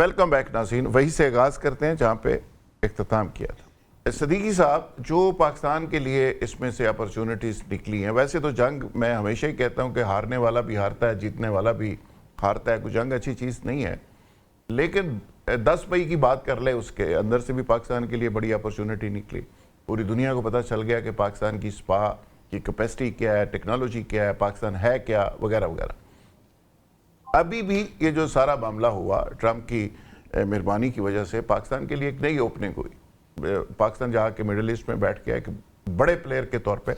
Welcome back ناظرین، وہی سے آغاز کرتے ہیں جہاں پہ اختتام کیا تھا۔ صدیقی صاحب، جو پاکستان کے لیے اس میں سے اپرچونٹیز نکلی ہیں، ویسے تو جنگ میں ہمیشہ ہی کہتا ہوں کہ ہارنے والا بھی ہارتا ہے، جیتنے والا بھی ہارتا ہے، کوئی جنگ اچھی چیز نہیں ہے، لیکن 10 مئی کی بات کر لے، اس کے اندر سے بھی پاکستان کے لیے بڑی اپرچونٹی نکلی۔ پوری دنیا کو پتہ چل گیا کہ پاکستان کی سپا کی کیپیسٹی کیا ہے، ٹیکنالوجی کیا ہے، پاکستان ہے کیا، وغیرہ وغیرہ۔ ابھی بھی یہ جو سارا معاملہ ہوا ٹرمپ کی مہربانی کی وجہ سے، پاکستان کے لیے ایک نئی اوپننگ ہوئی۔ پاکستان جہاں کے مڈل ایسٹ میں بیٹھ کے ایک بڑے پلیئر کے طور پہ،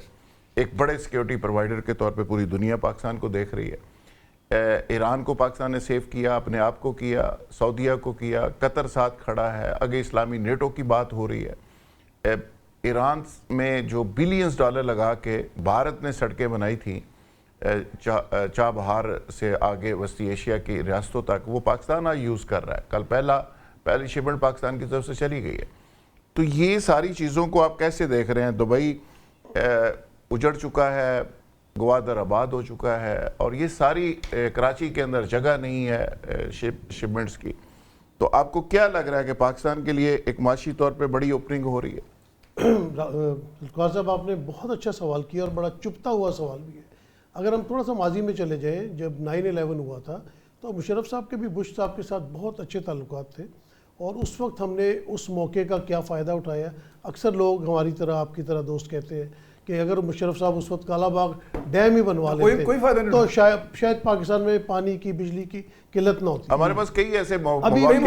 ایک بڑے سیکیورٹی پرووائڈر کے طور پہ پوری دنیا پاکستان کو دیکھ رہی ہے۔ ایران کو پاکستان نے سیو کیا، اپنے آپ کو کیا، سعودیہ کو کیا، قطر ساتھ کھڑا ہے، آگے اسلامی نیٹو کی بات ہو رہی ہے۔ ایران میں جو بلینز ڈالر لگا کے بھارت نے سڑکیں بنائی تھیں چابہار سے آگے وسطی ایشیا کی ریاستوں تک، وہ پاکستان آج یوز کر رہا ہے۔ کل پہلی شپمنٹ پاکستان کی طرف سے چلی گئی ہے۔ تو یہ ساری چیزوں کو آپ کیسے دیکھ رہے ہیں؟ دبئی اجڑ چکا ہے، گوادر آباد ہو چکا ہے، اور یہ ساری کراچی کے اندر جگہ نہیں ہے شپمنٹس کی۔ تو آپ کو کیا لگ رہا ہے کہ پاکستان کے لیے ایک معاشی طور پہ بڑی اوپننگ ہو رہی ہے؟ لقمان صاحب، آپ نے بہت اچھا سوال کیا اور بڑا چپتا ہوا سوال بھی ہے۔ اگر ہم تھوڑا سا ماضی میں چلے جائیں، جب 9/11 ہوا تھا تو مشرف صاحب کے بھی بش صاحب کے ساتھ بہت اچھے تعلقات تھے، اور اس وقت ہم نے اس موقع کا کیا فائدہ اٹھایا۔ اکثر لوگ ہماری طرح، آپ کی طرح دوست کہتے ہیں کہ اگر مشرف صاحب اس وقت کالا باغ ڈیم ہی بنوا لیتے تو شاید پاکستان میں پانی کی، بجلی کی قلت نہ ہوتی۔ ہمارے پاس کئی ایسے ابھی بھی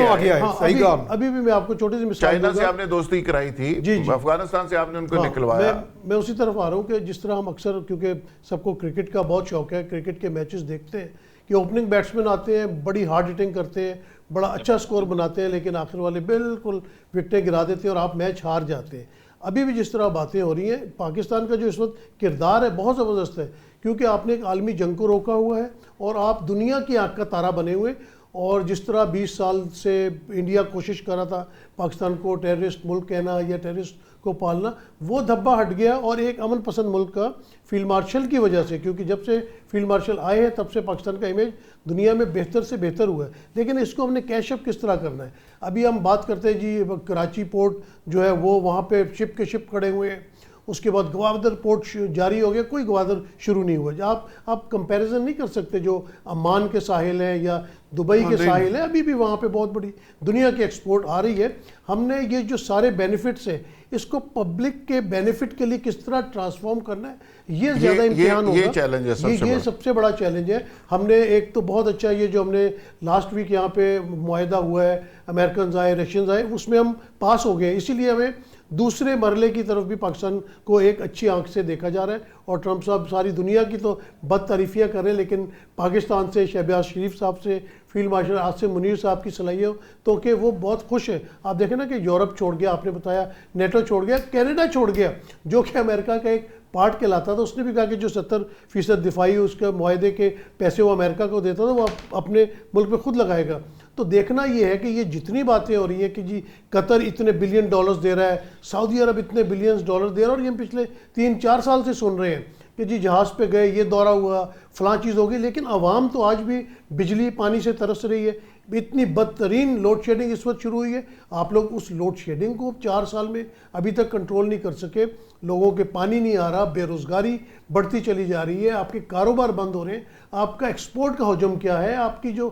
میں آپ کو چھوٹی سی مثال چائنا سے آپ نے دوستی کرائی تھی، افغانستان سے آپ نے ان کو نکلوایا۔ میں اسی طرف آ رہا ہوں کہ جس طرح ہم اکثر، کیونکہ سب کو کرکٹ کا بہت شوق ہے، کرکٹ کے میچز دیکھتے ہیں کہ اوپننگ بیٹسمین آتے ہیں، بڑی ہارڈ ہٹنگ کرتے ہیں، بڑا اچھا سکور بناتے ہیں، لیکن آخر والے بالکل وکٹیں گرا دیتے ہیں اور آپ میچ ہار جاتے ہیں۔ ابھی بھی جس طرح باتیں ہو رہی ہیں، پاکستان کا جو اس وقت کردار ہے بہت زبردست ہے، کیونکہ آپ نے ایک عالمی جنگ کو روکا ہوا ہے اور آپ دنیا کی آنکھ کا تارا بنے ہوئے۔ اور جس طرح 20 سال سے انڈیا کوشش کر رہا تھا پاکستان کو ٹیررسٹ ملک کہنا یا ٹیررسٹ کو پالنا، وہ دھبا ہٹ گیا، اور ایک امن پسند ملک کا فیلڈ مارشل کی وجہ سے، کیونکہ جب سے فیلڈ مارشل آئے ہیں تب سے پاکستان کا امیج دنیا میں بہتر سے بہتر ہوا ہے۔ لیکن اس کو ہم نے کیش اپ کس طرح کرنا ہے؟ ابھی ہم بات کرتے ہیں جی، کراچی پورٹ جو ہے وہ وہاں پہ شپ کے شپ کھڑے ہوئے ہیں، اس کے بعد گوادر پورٹ جاری ہو گیا، کوئی گوادر شروع نہیں ہوا۔ آپ کمپیریزن نہیں کر سکتے جو عمان کے ساحل ہیں یا دبئی کے ساحل ہیں، ابھی بھی وہاں پہ بہت بڑی دنیا کی ایکسپورٹ آ رہی ہے۔ ہم نے یہ جو سارے بینیفٹس ہیں، اس کو پبلک کے بینیفٹ کے لیے کس طرح ٹرانسفارم کرنا ہے، یہ زیادہ امتحان ہوگا۔ یہ سب سے بڑا چیلنج ہے۔ ہم نے ایک تو بہت اچھا یہ جو ہم نے لاسٹ ویک یہاں پہ معاہدہ ہوا ہے، امریکنز آئے، رشینز آئے، اس میں ہم پاس ہو گئے، اسی لیے ہمیں دوسرے مرحلے کی طرف بھی پاکستان کو ایک اچھی آنکھ سے دیکھا جا رہا ہے۔ اور ٹرمپ صاحب ساری دنیا کی تو بد تعریفیاں کر رہے ہیں، لیکن پاکستان سے، شہباز شریف صاحب سے، فیلڈ مارشل عاصم منیر صاحب کی صلاحیت تو کہ وہ بہت خوش ہیں۔ آپ دیکھیں نا کہ یورپ چھوڑ گیا، آپ نے بتایا نیٹو چھوڑ گیا، کینیڈا چھوڑ گیا، جو کہ امریکہ کا ایک پارٹ کہلاتا تھا۔ اس نے بھی کہا کہ جو 70% دفاعی اس کے معاہدے کے پیسے وہ امریکہ کو دیتا تھا، وہ اپنے ملک پہ خود لگائے گا۔ تو دیکھنا یہ ہے کہ یہ جتنی باتیں ہو رہی ہیں کہ جی قطر اتنے بلین ڈالرز دے رہا ہے، سعودی عرب اتنے بلینز ڈالر دے رہا ہے، اور یہ ہم پچھلے 3-4 سال سے سن رہے ہیں کہ جی جہاز پہ گئے، یہ دورہ ہوا، فلاں چیز ہوگی، لیکن عوام تو آج بھی بجلی پانی سے ترس رہی ہے۔ اتنی بدترین لوڈ شیڈنگ اس وقت شروع ہوئی ہے، آپ لوگ اس لوڈ شیڈنگ کو 4 سال میں ابھی تک کنٹرول نہیں کر سکے، لوگوں کے پانی نہیں آ رہا، بے روزگاری بڑھتی چلی جا رہی ہے، آپ کے کاروبار بند ہو رہے ہیں، آپ کا ایکسپورٹ کا حجم کیا ہے، آپ کی جو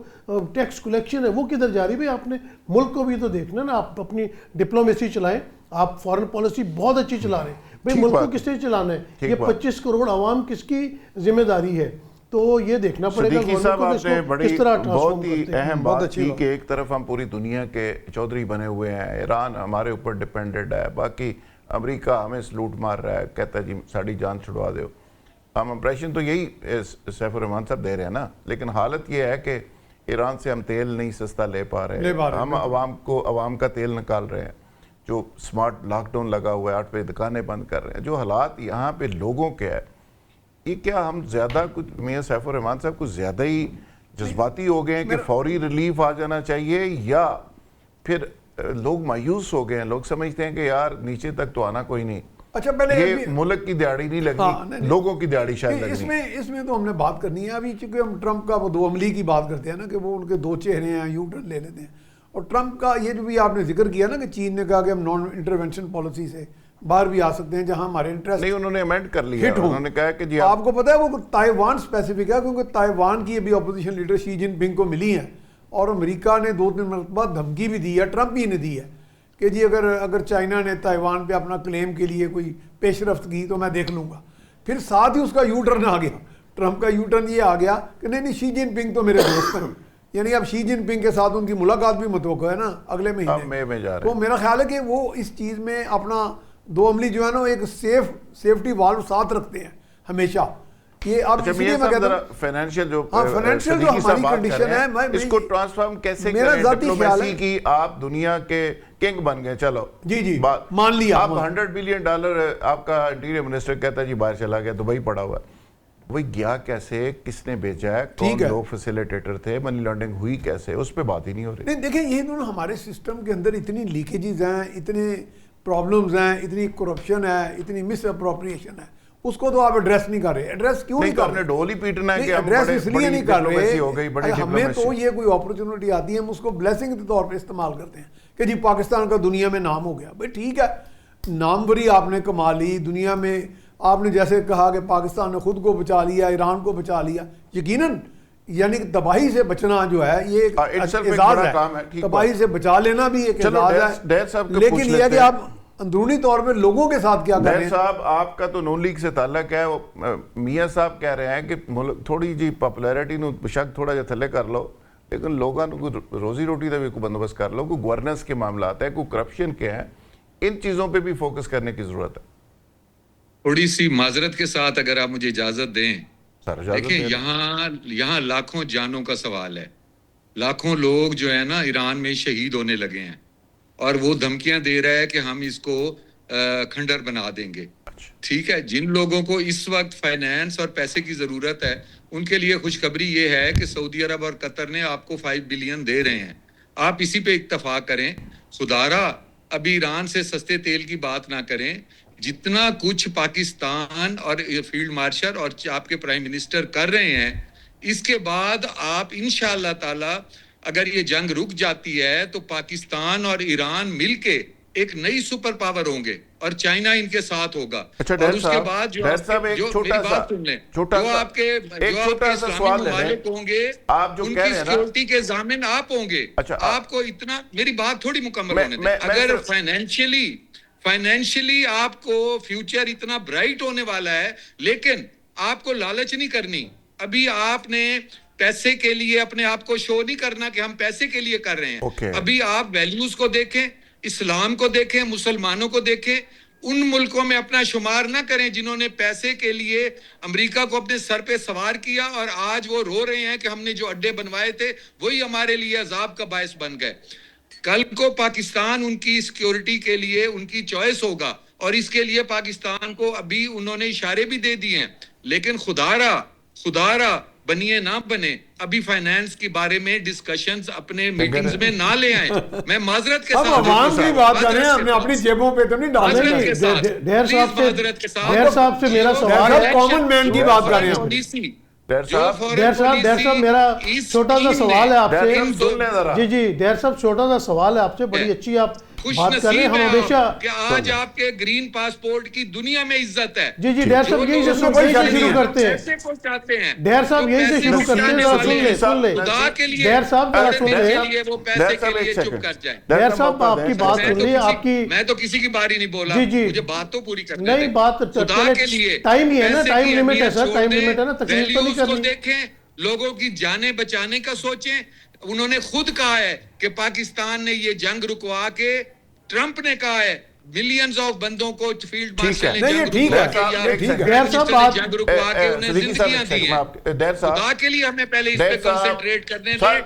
ٹیکس کلیکشن ہے وہ کدھر جا رہی ہے؟ بھئی آپ نے ملک کو بھی تو دیکھنا نا، آپ اپنی ڈپلومیسی چلائیں، آپ فارن پالیسی بہت اچھی چلا رہے ہیں، بھئی ملک کو کس نے چلانا ہے؟ یہ 25 کروڑ عوام کس کی ذمہ داری ہے؟ تو یہ دیکھنا پڑے گا صدیقی صاحب، آپ نے بڑی بہت ہی اہم بات کی کہ ایک طرف ہم پوری دنیا کے چودھری بنے ہوئے ہیں، ایران ہمارے اوپر ڈیپینڈڈ ہے، باقی امریکہ ہمیں سلوٹ مار رہا ہے، کہتا ہے جی ساڑی جان چھڑوا دو۔ ہم امپریشن تو یہی سیف الرحمان صاحب دے رہے ہیں نا، لیکن حالت یہ ہے کہ ایران سے ہم تیل نہیں سستا لے پا رہے ہیں، ہم عوام کا تیل نکال رہے ہیں، جو سمارٹ لاک ڈاؤن لگا ہوا ہے، 8 بجے دکانیں بند کر رہے ہیں، جو حالات یہاں پہ لوگوں کے ہے، یہ کیا ہم زیادہ کچھ میاں سیف الرحمان صاحب کچھ زیادہ ہی جذباتی ہو گئے ہیں کہ فوری ریلیف آ جانا چاہیے، یا پھر لوگ مایوس ہو گئے ہیں، لوگ سمجھتے ہیں کہ یار نیچے تک تو آنا کوئی نہیں، اچھا پہلے یہ ملک کی دیہڑی نہیں لگنی، لوگوں کی دیہڑی شاید لگنی۔ اس میں تو ہم نے بات کرنی ہے ابھی، چونکہ ہم ٹرمپ کا وہ دو عملی کی بات کرتے ہیں نا کہ وہ ان کے 2 چہرے ہیں، یو ٹرن لے لیتے ہیں۔ اور ٹرمپ کا یہ جو بھی آپ نے ذکر کیا نا کہ چین نے کہا کہ ہم نان انٹرونشن پالیسی سے باہر بھی آ سکتے ہیں جہاں ہمارے انٹرسٹ نہیں، انہوں نے امینڈ کر لیا، ہٹ ہوں. انہوں نے کہا کہ جی آپ کو پتہ ہے وہ تائیوان اسپیسیفک ہے کیونکہ تائیوان کی ابھی اپوزیشن لیڈر شی جن پنگ کو ملی ہیں اور امریکہ نے 2-3 مرتبہ دھمکی بھی دی ہے، ٹرمپ ہی نے دی ہے کہ جی اگر چائنا نے تائیوان پہ اپنا کلیم کے لیے کوئی پیش رفت کی تو میں دیکھ لوں گا. پھر ساتھ ہی اس کا یو ٹرن آ گیا، ٹرمپ کا یو ٹرن یہ آ گیا کہ نہیں شی جن پنگ تو میرے دوست ہیں، یعنی اب شی جن پنگ کے ساتھ ان کی ملاقات بھی متوقع ہے نا اگلے مہینے میں جا رہے تو میرا خیال ہے کہ وہ اس چیز میں اپنا دو عملی جو ہے نا ایک سیفٹی والو ساتھ رکھتے ہیں ہمیشہ. یہ اب اس لیے میں کہتا ہوں فائنینشیل جو فائنینشیل جو ہماری کنڈیشن ہے اس کو ٹرانسفارم کیسے میرا کریں؟ ذاتی خیال ڈپلومیسی ہے کی آپ دنیا کے کنگ بن گئے، چلو جی مان لیا آپ $100 بلین آپ کا انٹیریئر منسٹر کہتا ہے جی باہر چلا گیا، دبئی پڑا ہوا ہے. وہی گیا کیسے، کس نے بھیجا ہے، کون لوگ فیسیلیٹیٹر تھے، منی لانڈرنگ ہوئی کیسے، اس پہ بات ہی نہیں ہو رہی. نہیں دیکھیں یہ دونوں ہمارے سسٹم کے اندر اتنی لیکیجز ہیں، اتنے پرابلمز ہیں، اتنی کرپشن ہے، اتنی مس اپروپریشن ہے، اس کو تو آپ ایڈریس نہیں کر رہے. ایڈریس کیوں نہیں کر رہے؟ ڈول ہی پیٹنا ہے کہ ایڈریس اس لیے نہیں کر رہے ہو گئی بڑی ہمیں تو یہ کوئی اپرچونٹی آتی ہے ہم اس کو بلیسنگ کے طور پہ استعمال کرتے ہیں کہ جی پاکستان کا دنیا میں نام ہو گیا. بھائی ٹھیک ہے، ناموری آپ نے کما لی دنیا میں، آپ نے جیسے کہا کہ پاکستان نے خود کو بچا لیا، ایران کو بچا لیا، یقیناً یعنی تباہی سے بچنا جو ہے یہ ایک اعزاز ہے، تباہی سے بچا لینا بھی ایک اعزاز ہے. لیکن یہ ہے کہ آپ اندرونی طور پہ لوگوں کے ساتھ کیا کر رہے ہیں. صاحب آپ کا تو نون لیگ سے تعلق ہے، میاں صاحب کہہ رہے ہیں کہ تھوڑی جی پاپولیرٹی نو شک تھوڑا جا تھلے کر لو، لیکن لوگوں کو روزی روٹی کا بھی کوئی بندوبست کر لو، کوئی گورننس کے معاملات ہیں، کوئی کرپشن کے ہیں، ان چیزوں پہ بھی فوکس کرنے کی ضرورت ہے. تھوڑی سی معذرت کے ساتھ اگر آپ مجھے اجازت دیں، دیکھیں یہاں لاکھوں جانوں کا سوال ہے، لاکھوں لوگ جو ہے نا ایران میں شہید ہونے لگے ہیں اور وہ دھمکیاں دے رہا ہے کہ ہم اس کو کھنڈر بنا دیں گے. ٹھیک ہے، جن لوگوں کو اس وقت فائنانس اور پیسے کی ضرورت ہے ان کے لیے خوشخبری یہ ہے کہ سعودی عرب اور قطر نے آپ کو 5 بلین دے رہے ہیں. آپ اسی پہ اتفاق کریں. خدارا ابھی ایران سے سستے تیل کی بات نہ کریں. جتنا کچھ پاکستان اور فیلڈ مارشل اور آپ کے پرائم منسٹر کر رہے ہیں، اس کے بعد آپ انشاءاللہ تعالی اگر یہ جنگ رک جاتی ہے تو پاکستان اور ایران مل کے ایک نئی سپر پاور ہوں گے اور چائنا ان کے ساتھ ہوگا. اور اس کے بعد جو آپ کے اسلامی ممالک ہوں گے ان کی سیکورٹی کے ضامن آپ ہوں گے. آپ کو اتنا، میری بات تھوڑی مکمل ہونے دیں. اگر فائنینشلی آپ کو فیوچر اتنا برائٹ ہونے والا ہے، لیکن آپ کو لالچ نہیں کرنی. ابھی آپ نے پیسے کے لیے اپنے آپ کو شو نہیں کرنا کہ ہم پیسے کے لیے کر رہے ہیں. ابھی آپ ویلیوز کو دیکھیں، اسلام کو دیکھیں، مسلمانوں کو دیکھیں. ان ملکوں میں اپنا شمار نہ کریں جنہوں نے پیسے کے لیے امریکہ کو اپنے سر پہ سوار کیا اور آج وہ رو رہے ہیں کہ ہم نے جو اڈے بنوائے تھے وہی ہمارے لیے عذاب کا باعث بن گئے. کل کو پاکستان ان کی سیکیورٹی کے لیے ان کی چوائس ہوگا اور اس کے لیے پاکستان کو ابھی انہوں نے اشارے بھی دے دیے ہیں. لیکن خدارا بنیے نہ بنے، ابھی فائنانس کے بارے میں ڈسکشنز اپنے میٹنگز میں نہ لے آئیں. میں معذرت کے ساتھ عوام کی بات کر رہے ہیں، ہم نے اپنی جیبوں پہ تو نہیں ڈالے. ڈیر صاحب سے میرا سوال ہے، کامن مین کی بات کر رہے ہیں. ڈیر صاحب میرا چھوٹا سا سوال ہے آپ سے. جی ڈیر صاحب چھوٹا سا سوال ہے آپ سے، بڑی اچھی آپ بات کر رہے ہیں. ہم ہمیشہ کہ آج آپ کے گرین پاسپورٹ کی دنیا میں عزت ہے. جی ڈیر صاحب یہی سے شروع کرتے ہیں. ڈیر صاحب یہی سے شروع کرتے ہیں. سن لیں ڈیر صاحب ذرا سن لیں. ڈیر صاحب آپ کی بات سن لیں. آپ کی میں تو کسی کی باری نہیں بولا، مجھے بات تو پوری کرنی نہیں. بات خدا کے لیے ٹائم ہی ہے نا، ٹائم لیمٹ ہے سر، ٹائم لیمٹ ہے نا، تکلیف تو نہیں کرنی. دیکھیں لوگوں کی جانیں بچانے کا سوچیں. انہوں نے خود کہا ہے کہ پاکستان نے یہ جنگ رکوا کے، ٹرمپ نے کہا ہے ملینز آف بندوں کو فیلڈ مارشل نے جنگ رکوا کے انہیں زندگیاں دی ہیں. خدا کے لیے ہمیں پہلے اس پہ کنسنٹریٹ کرنے دیں.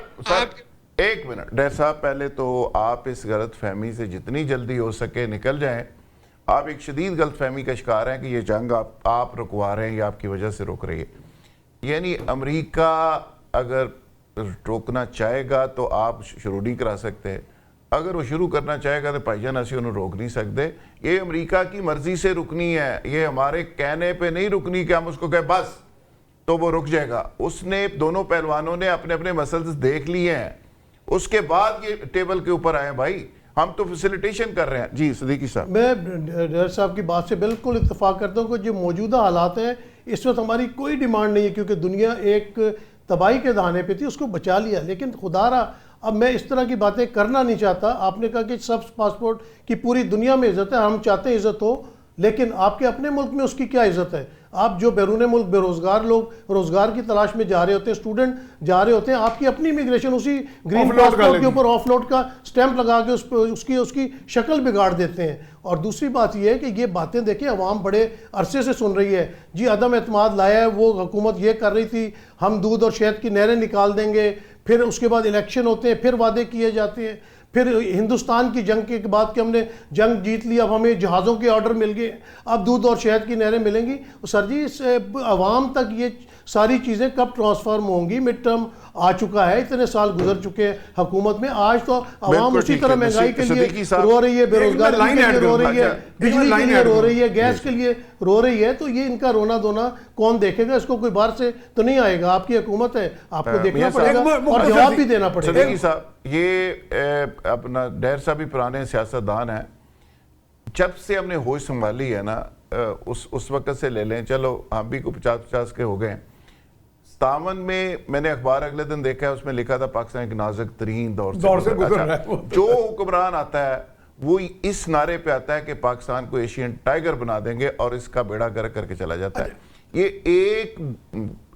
ایک منٹ ڈیر صاحب، پہلے تو آپ اس غلط فہمی سے جتنی جلدی ہو سکے نکل جائیں. آپ ایک شدید غلط فہمی کا شکار ہیں کہ یہ جنگ آپ رکوا رہے ہیں یا آپ کی وجہ سے روک رہی ہے. یعنی امریکہ اگر روکنا چاہے گا تو آپ شروع نہیں کرا سکتے. اگر وہ شروع کرنا چاہے گا تو بھائی جان اسی انہوں روک نہیں سکتے. یہ امریکہ کی مرضی سے رکنی ہے، یہ ہمارے کہنے پہ نہیں رکنی کہ ہم اس کو کہیں بس تو وہ رک جائے گا. اس نے دونوں پہلوانوں نے اپنے اپنے مسلز دیکھ لیے ہیں اس کے بعد یہ ٹیبل کے اوپر آئے بھائی, ہم تو فیسیلیٹیشن کر رہے ہیں. جی صدیقی صاحب. میں ڈائر صاحب کی بات سے بالکل اتفاق کرتا ہوں کہ جو موجودہ حالات ہیں اس وقت ہماری کوئی ڈیمانڈ نہیں ہے, کیونکہ دنیا ایک تباہی کے دہانے پہ تھی, اس کو بچا لیا. لیکن خدا را اب میں اس طرح کی باتیں کرنا نہیں چاہتا. آپ نے کہا کہ سب پاسپورٹ کی پوری دنیا میں عزت ہے, ہم چاہتے ہیں عزت ہو, لیکن آپ کے اپنے ملک میں اس کی کیا عزت ہے؟ آپ جو بیرون ملک بے روزگار لوگ روزگار کی تلاش میں جا رہے ہوتے ہیں, اسٹوڈنٹ جا رہے ہوتے ہیں, آپ کی اپنی امیگریشن اسی گرین پاسپورٹ کے اوپر آف لوڈ کا سٹیمپ لگا کے اس کی شکل بگاڑ دیتے ہیں. اور دوسری بات یہ ہے کہ یہ باتیں دیکھیں عوام بڑے عرصے سے سن رہی ہے, جی عدم اعتماد لایا ہے, وہ حکومت یہ کر رہی تھی ہم دودھ اور شہد کی نہریں نکال دیں گے, پھر اس کے بعد الیکشن ہوتے ہیں, پھر وعدے کیے جاتے ہیں, پھر ہندوستان کی جنگ کے بعد کہ ہم نے جنگ جیت لی, اب ہمیں جہازوں کے آرڈر مل گئے, اب دودھ اور شہد کی نہریں ملیں گی. سر جی اس عوام تک یہ ساری چیزیں کب ٹرانسفارم ہوں گی؟ مڈ ٹرم آ چکا ہے, اتنے سال گزر چکے حکومت میں, آج تو عوام اسی طرح مہنگائی کے لیے رو رہی ہے, بے روزگاری کے لیے رو رہی ہے, بجلی کے لیے رو رہی ہے, گیس کے لیے رو رہی ہے. تو یہ ان کا رونا دھونا کون دیکھے گا؟ اس کو کوئی باہر سے تو نہیں آئے گا, آپ کی حکومت ہے, آپ کو دیکھنا پڑے گا اور جواب بھی دینا پڑے گا. صدیقی صاحب یہ اپنا ڈیر صاحب بھی پرانے سیاستدان ہیں, جب سے ہم نے ہوش سنبھالی ہے نا اس وقت سے لے لیں, چلو ہم بھی کو 50 کے ہو گئے ہیں. 57 میں نے اخبار اگلے دن دیکھا ہے, اس میں لکھا تھا پاکستان ایک نازک ترین دور سے گزر رہا ہے. جو حکمران آتا ہے وہ اس نعرے پہ آتا ہے کہ پاکستان کو ایشین ٹائیگر بنا دیں گے اور اس کا بیڑا گرک کر کے چلا جاتا ہے. یہ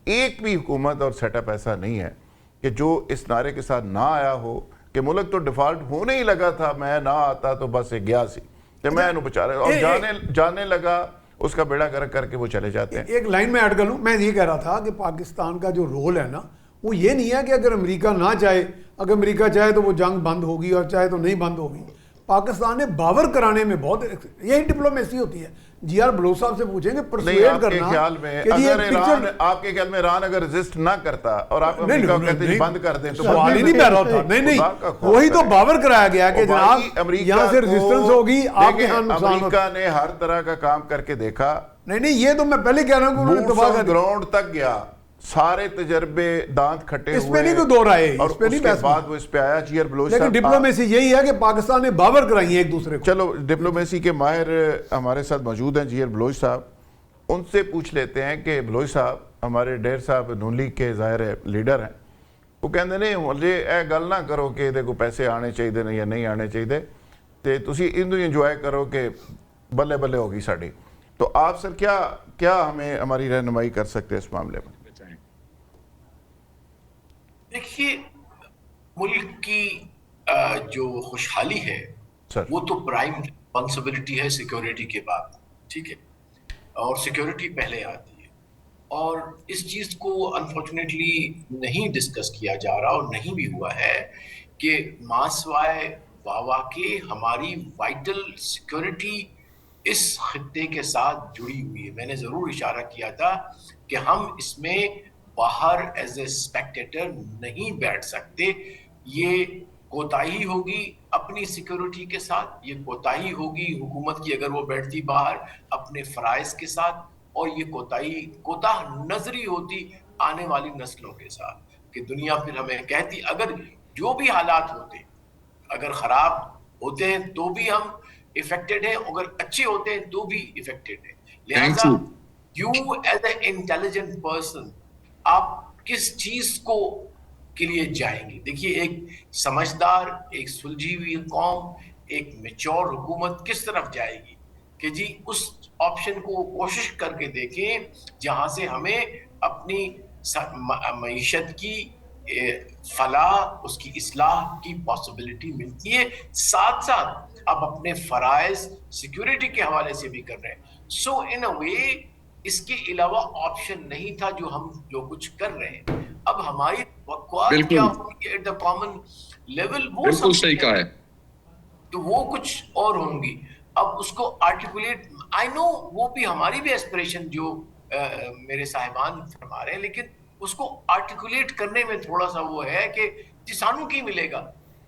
ایک بھی حکومت اور سیٹ اپ ایسا نہیں ہے کہ جو اس نعرے کے ساتھ نہ آیا ہو کہ ملک تو ڈیفالٹ ہونے ہی لگا تھا, میں نہ آتا تو بس گیا سی کہ میں انہوں بچا رہا, اور جانے لگا اس کا بیڑا گرک کر کے وہ چلے جاتے ہیں. ایک لائن میں ایڈ کر لوں, میں یہ کہہ رہا تھا کہ پاکستان کا جو رول ہے نا وہ یہ نہیں ہے کہ اگر امریکہ نہ چاہے, اگر امریکہ چاہے تو وہ جنگ بند ہوگی اور چاہے تو نہیں بند ہوگی. پاکستان نے باور کرانے میں بہت, یہی ڈپلومیسی ہوتی ہے. جی آر بلوچ صاحب سے پوچھیں گے پرسویڈ کرنا, آپ کے خیال میں ایران اگر ریزسٹ نہ کرتا اور آپ امریکہ کو کہتے ہیں بند کر دیں تو سوال ہی نہیں پیدا ہوتا. نہیں وہی تو باور کرایا گیا کہ جناب یہاں سے ریزسٹنس ہوگی, آپ کے ہاں نقصان ہوگا. امریکہ نے ہر طرح کا کام کر کے دیکھا. نہیں یہ تو میں پہلے کہہ رہا ہوں کہ انہوں نے تباہ کر گراؤنڈ تک گیا, سارے تجربے دانت کھٹے ہوئے, اس پہ نہیں کوئی دور آئے, اور اس کے بعد وہ اس پہ آیا. جی آر بلوچ لیکن ڈپلومیسی یہی ہے کہ پاکستان نے باور کرائی ہے ایک دوسرے کو. چلو ڈپلومیسی کے ماہر ہمارے ساتھ موجود ہیں جی آر بلوچ صاحب, ان سے پوچھ لیتے ہیں کہ بلوچ صاحب ہمارے ڈیر صاحب نون لیگ کے ظاہر لیڈر ہیں, وہ کہتے نہیں مجھے اے گل نہ کرو کہ دیکھو پیسے آنے چاہیے یا نہیں آنے چاہیے, تے تسی ان انجوائے کرو کہ بلے بلے ہوگی ساڑی. تو آپ سر کیا ہمیں ہماری رہنمائی کر سکتے ہیں اس معاملے میں؟ دیکھیے ملک کی جو خوشحالی ہے وہ تو پرائم ریسپانسبلٹی ہے سیکیورٹی کے بعد, ٹھیک ہے, اور سیکیورٹی پہلے آتی ہے, اور اس چیز کو انفارچونیٹلی نہیں ڈسکس کیا جا رہا اور نہیں بھی ہوا ہے کہ ماسوائے واوا کے ہماری وائٹل سیکیورٹی اس خطے کے ساتھ جڑی ہوئی ہے. میں نے ضرور اشارہ کیا تھا کہ ہم اس میں باہر ایز اے اسپیکٹیٹر نہیں بیٹھ سکتے. یہ کوتاہی ہوگی اپنی سیکیورٹی کے ساتھ, یہ کوتاہی ہوگی حکومت کی اگر وہ بیٹھتی باہر اپنے فرائض کے ساتھ, اور یہ کوتاہ نظری ہوتی آنے والی نسلوں کے ساتھ کہ دنیا پھر ہمیں کہتی اگر جو بھی حالات ہوتے, اگر خراب ہوتے ہیں تو بھی ہم افیکٹڈ ہیں, اگر اچھے ہوتے ہیں تو بھی افیکٹڈ ہیں. لہذا you as a intelligent person آپ کس چیز کو کے لیے جائیں گے؟ دیکھیے ایک سمجھدار, ایک سلجھی ہوئی قوم, ایک میچور حکومت کس طرف جائے گی کہ جی اس آپشن کو کوشش کر کے دیکھیں جہاں سے ہمیں اپنی معیشت کی فلاح, اس کی اصلاح کی پاسبلٹی ملتی ہے, ساتھ ساتھ آپ اپنے فرائض سیکیورٹی کے حوالے سے بھی کر رہے ہیں. سو ان اے وے اس کے علاوہ آپشن نہیں تھا جو کچھ کر رہے ہیں. اب ہماری توقعات کیا ہوگی ایٹ دا کامن لیول, وہ بالکل صحیح کہا ہے, تو وہ کچھ اور ہوں گی. اب اس کو آرٹیکولیٹ, آئی نو وہ بھی ہماری بھی ایسپریشن جو میرے صاحبان فرما رہے ہیں, لیکن اس کو آرٹیکولیٹ کرنے میں تھوڑا سا وہ ہے کہ جی سانو کی ملے گا,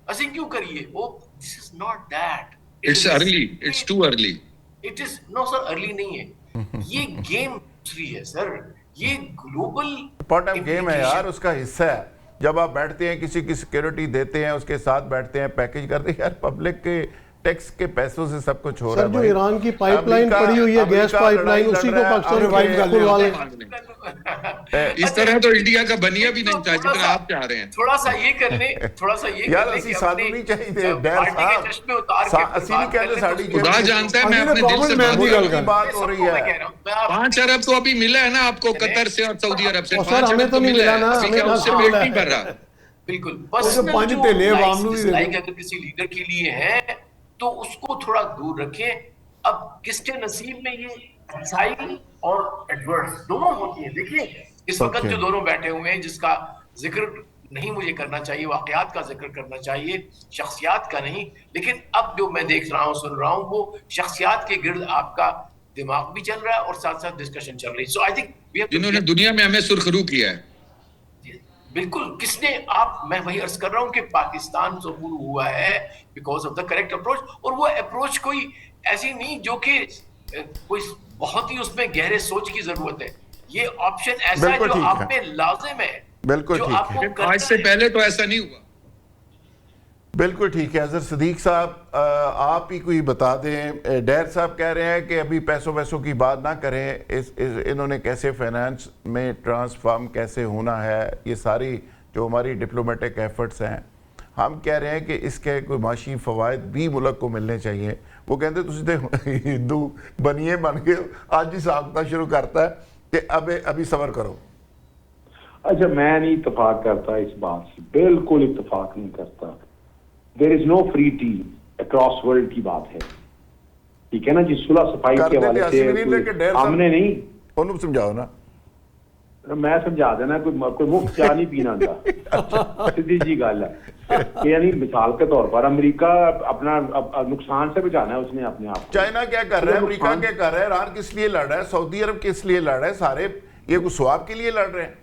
اسی کیوں کریے, وہ this is not that. It's early, it's too early. It is, no sir, early نہیں ہے. یہ گیم دوسری ہے سر, یہ گلوبل پارٹ آف گیم ہے یار, اس کا حصہ ہے. جب آپ بیٹھتے ہیں کسی کی سیکیورٹی دیتے ہیں اس کے ساتھ بیٹھتے ہیں پیکیج کرتے ہیں, یار پبلک کے ٹیکس کے پیسوں سے سب کچھ ہو رہا ہے. سر جو ایران کی پائپ لائن پڑی ہوئی ہے, گیس پائپ لائن, اسی کو پاکستان ریوائیو کر لے. اس طرح تو انڈیا کا بنیا بھی نہیں تھا جتنا آپ چاہ رہے ہیں. تھوڑا سا یہ کر لیں, تھوڑا سا یہ یار کر لیں اسی کہ سانو نہیں چاہیے ڈیر صاحب, اسی نہیں کہتے ساڑی خدا جانتا ہے میں اپنے دل سے بات ہو رہی ہے. 5 ارب تو ابھی ملا ہے نا آپ کو قطر سے اور سعودی عرب سے. سر ہمیں تو نہیں ملا نا, ابھی کیا اس سے پیٹ نہیں بھر رہا. بالکل, بس اگر کسی لیڈر کے لیے ہے تو اس کو تھوڑا دور رکھیں. اب کس کے نصیب میں یہ اچھائی اور ایڈورس دونوں ہوتی ہیں. دیکھیں اس وقت جو دونوں بیٹھے ہوئے ہیں, جس کا ذکر نہیں مجھے کرنا چاہیے, واقعات کا ذکر کرنا چاہیے, شخصیات کا نہیں, لیکن اب جو میں دیکھ رہا ہوں سن رہا ہوں وہ شخصیات کے گرد آپ کا دماغ بھی چل رہا ہے اور ساتھ ساتھ ڈسکشن چل رہی ہے. سو آئی تھنک جنہوں نے دنیا میں ہمیں سرخرو کیا ہے. بالکل, کس نے میں وہی عرض کر رہا ہوں کہ پاکستان ظہور ہوا ہے because of the correct approach, اور وہ اپروچ کوئی ایسی نہیں جو کہ کوئی بہت ہی اس میں گہرے سوچ کی ضرورت ہے. یہ آپشن ایسا ہے جو آپ پہ لازم ہے, بالکل جو آپ کو آج سے پہلے تو ایسا نہیں ہوا. بالکل ٹھیک ہے. حضرت صدیق صاحب آپ ہی کوئی بتا دیں, ڈیر صاحب کہہ رہے ہیں کہ ابھی پیسوں کی بات نہ کریں, انہوں نے کیسے فائنانس میں ٹرانسفارم کیسے ہونا ہے, یہ ساری جو ہماری ڈپلومیٹک ایفرٹس ہیں, ہم کہہ رہے ہیں کہ اس کے کوئی معاشی فوائد بھی ملک کو ملنے چاہیے. وہ کہتے ہیں تسی تے ہندو بنیے بن کے آج ہی ساختہ شروع کرتا ہے کہ ابھی صبر کرو. اچھا میں نہیں اتفاق کرتا اس بات سے, بالکل اتفاق نہیں کرتا. There is no free tea across world کی بات ہے, ٹھیک ہے نا جی. صلح صفائی کے حوالے سے ہم نے نہیں, انہوں سمجھاؤ نا, میں سمجھا دینا, کوئی مفت چاہ نہیں پینا تھا. سیدھی جی گل ہے کہ یعنی مثال کے طور پر امریکہ اپنا نقصان سے بچانا ہے اس نے اپنے آپ. چائنا کیا کر رہا ہے, امریکہ کیا کر رہا ہے, ایران کس لیے لڑ رہا ہے, سعودی عرب کس لیے لڑ رہا ہے, سارے یہ کوئی ثواب کے لیے لڑ رہے ہیں.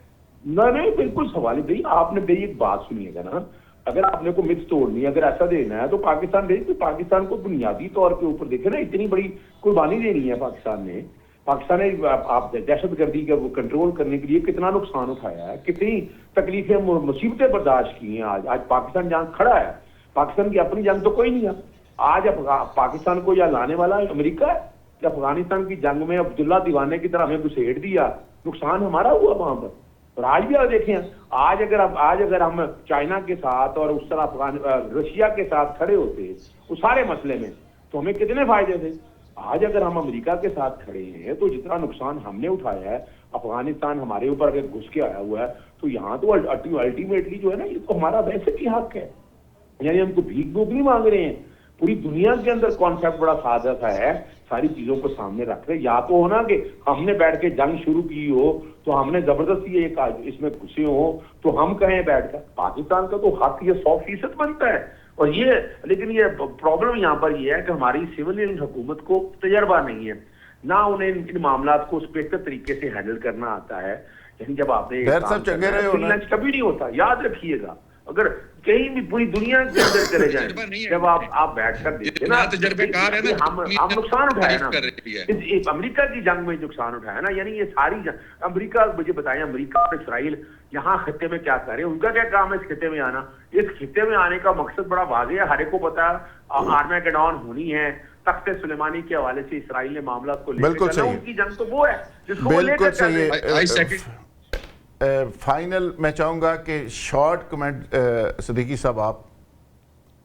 نہیں بالکل سوال ہی بھائی, آپ نے میری ایک بات سنیے گا نا, اگر آپ نے کو مکس توڑنی ہے, اگر ایسا دینا ہے تو پاکستان دے, تو پاکستان کو بنیادی طور پہ اوپر دیکھیں نا, اتنی بڑی قربانی دینی ہے پاکستان نے. پاکستان نے آپ دہشت گردی کا وہ کنٹرول کرنے کے لیے کتنا نقصان اٹھایا ہے, کتنی تکلیفیں مصیبتیں برداشت کی ہیں. آج پاکستان جنگ کھڑا ہے, پاکستان کی اپنی جنگ تو کوئی نہیں ہے. آج پاکستان کو یا لانے والا امریکہ ہے, یا افغانستان کی جنگ میں عبداللہ دیوانے کی طرح ہمیں گھسیٹ دیا, نقصان ہمارا ہوا وہاں پر. اور آج بھی آپ دیکھیں, آج اگر ہم چائنا کے ساتھ اور اس طرح رشیا کے ساتھ کھڑے ہوتے اس سارے مسئلے میں, تو ہمیں کتنے فائدے تھے. آج اگر ہم امریکہ کے ساتھ کھڑے ہیں تو جتنا نقصان ہم نے اٹھایا ہے, افغانستان ہمارے اوپر اگر گھس کے آیا ہوا ہے, تو یہاں تو الٹیمیٹلی جو ہے نا, یہ تو ہمارا ویسے بھی حق ہے. یعنی ہم کو بھیک بھوک نہیں مانگ رہے ہیں, پوری دنیا کے اندر کانسیپٹ بڑا سادہ سا ہے, ساری چیزوں کو سامنے رکھ رہے. یا تو ہونا کہ ہم نے بیٹھ کے جنگ شروع کی ہو, تو ہم نے زبردستی ایک اس میں گھسے ہوں, تو ہم کہیں بیٹھ کر. پاکستان کا تو حق یہ 100% بنتا ہے. اور یہ لیکن یہ پرابلم یہاں پر یہ ہے کہ ہماری سیولین حکومت کو تجربہ نہیں ہے, نہ انہیں ان معاملات کو اس بہتر طریقے سے ہینڈل کرنا آتا ہے. یعنی جب آپ نے لنچ کبھی نہیں ہوتا, یاد رکھیے گا, اگر کہیں بھی پوری دنیا کے اندر چلے جائیں, جب آپ بیٹھ کر دیکھیں نا, ہم نقصان اٹھائے نا, امریکہ کی جنگ میں نقصان اٹھایا نا. یعنی یہ ساری جنگ امریکہ, مجھے بتائیں امریکہ اور اسرائیل یہاں خطے میں کیا کریں, ان کا کیا کام ہے اس خطے میں آنا. اس خطے میں آنے کا مقصد بڑا واضح ہے, ہر ایک کو پتا ہے, آرمیگیڈون ہونی ہے. تخت سلیمانی کے حوالے سے اسرائیل نے معاملات کو لے کر, ان کی جنگ تو وہ ہے جس کو وہ لے کر چل رہے. فائنل میں چاہوں گا کہ شارٹ کمنٹ صدیقی صاحب آپ.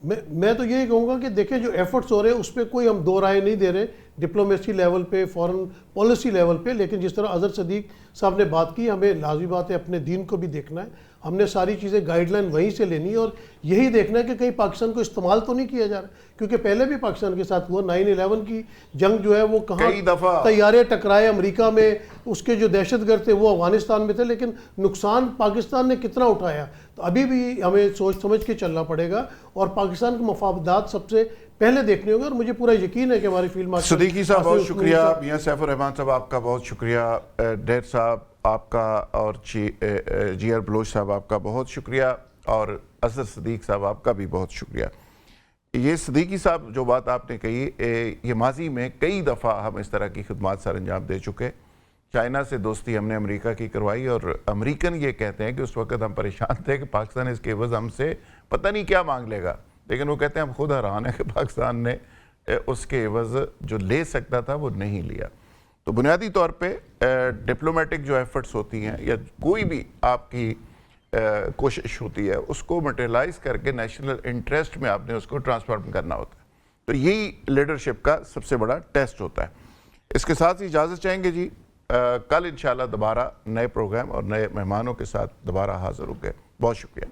میں تو یہی کہوں گا کہ دیکھیں جو ایفرٹس ہو رہے ہیں اس پہ کوئی ہم دو رائے نہیں دے رہے, ڈپلومیسی لیول پہ, فورن پالیسی لیول پہ, لیکن جس طرح اظہر صدیق صاحب نے بات کی, ہمیں لازمی بات ہے اپنے دین کو بھی دیکھنا ہے. ہم نے ساری چیزیں گائیڈ لائن وہیں سے لینی ہے, اور یہی دیکھنا ہے کہ کہیں پاکستان کو استعمال تو نہیں کیا جا رہا, کیونکہ پہلے بھی پاکستان کے ساتھ ہوا. 9/11 کی جنگ جو ہے وہ کہاں طیارے ٹکرائے امریکہ میں, اس کے جو دہشت گرد تھے وہ افغانستان میں تھے, لیکن نقصان پاکستان نے کتنا اٹھایا. تو ابھی بھی ہمیں سوچ سمجھ کے چلنا پڑے گا, اور پاکستان کے مفادات سب سے پہلے دیکھنے ہوں گے. اور مجھے پورا یقین ہے کہ ہماری فیلڈ مارشل صدیقی صاحب بہت شکریہ, میاں سیف الرحمان صاحب آپ کا بہت شکریہ, ڈیر صاحب آپ کا, اور جی آر بلوچ صاحب آپ کا بہت شکریہ, اور اظہر صدیق صاحب آپ کا بھی بہت شکریہ. یہ صدیقی صاحب جو بات آپ نے کہی, یہ ماضی میں کئی دفعہ ہم اس طرح کی خدمات سر انجام دے چکے. چائنا سے دوستی ہم نے امریکہ کی کروائی، اور امریکن یہ کہتے ہیں کہ اس وقت ہم پریشان تھے کہ پاکستان اس کے عوض ہم سے پتہ نہیں کیا مانگ لے گا، لیکن وہ کہتے ہیں ہم خود حیران ہیں کہ پاکستان نے اس کے عوض جو لے سکتا تھا وہ نہیں لیا۔ تو بنیادی طور پہ ڈپلومیٹک جو ایفرٹس ہوتی ہیں یا کوئی بھی آپ کی کوشش ہوتی ہے اس کو مٹیریلائز کر کے نیشنل انٹرسٹ میں آپ نے اس کو ٹرانسفارم کرنا ہوتا ہے، تو یہی لیڈرشپ کا سب سے بڑا ٹیسٹ ہوتا ہے۔ اس کے ساتھ ہی اجازت چاہیں گے جی، کل انشاءاللہ دوبارہ نئے پروگرام اور نئے مہمانوں کے ساتھ دوبارہ حاضر ہوں گے۔ بہت شکریہ۔